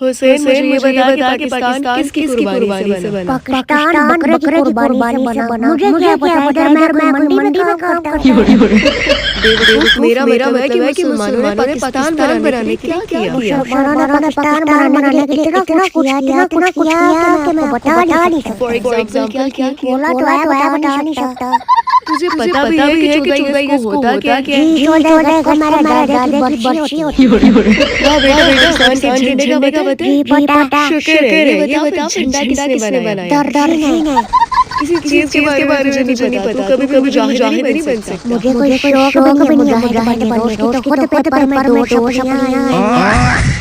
हुसैन, मुझे ये बता कि पाकिस्तान किसकी कुर्बानी से बना? पाकिस्तान बकरे की कुर्बानी से बना। मुझे क्या पता अगर मैं कोई मंडी में काम करता। बेवकूफ, मेरा मतलब है कि मुसलमानों ने पाकिस्तान बनाने के लिए क्या किया? मुसलमानों ने पाकिस्तान बनाने के लिए इतना कुछ किया कि मैं बता नहीं सकता। फॉर एग्जाम्पल क्या किया? बोला तो है बता नहीं सकता। तुझे पता भी है कि 14 अगस्त को होता क्या है? जी 14 अगस्त हमारे दादा की बर्सी होती है। बेटा पाकिस्तान के झंडे का बता। जी पता। शुक्र है, ये बता झंडा किसने बनाया? दर्द नहीं। किसी चीज के बारे में मुझे नहीं पता। तू कभी मुजाहिद नहीं बन सकता। मुझे कोई शौक भी नहीं है मुजाहिद बनने का। उसकी तो खुद पर मैं दो शब्द आया है।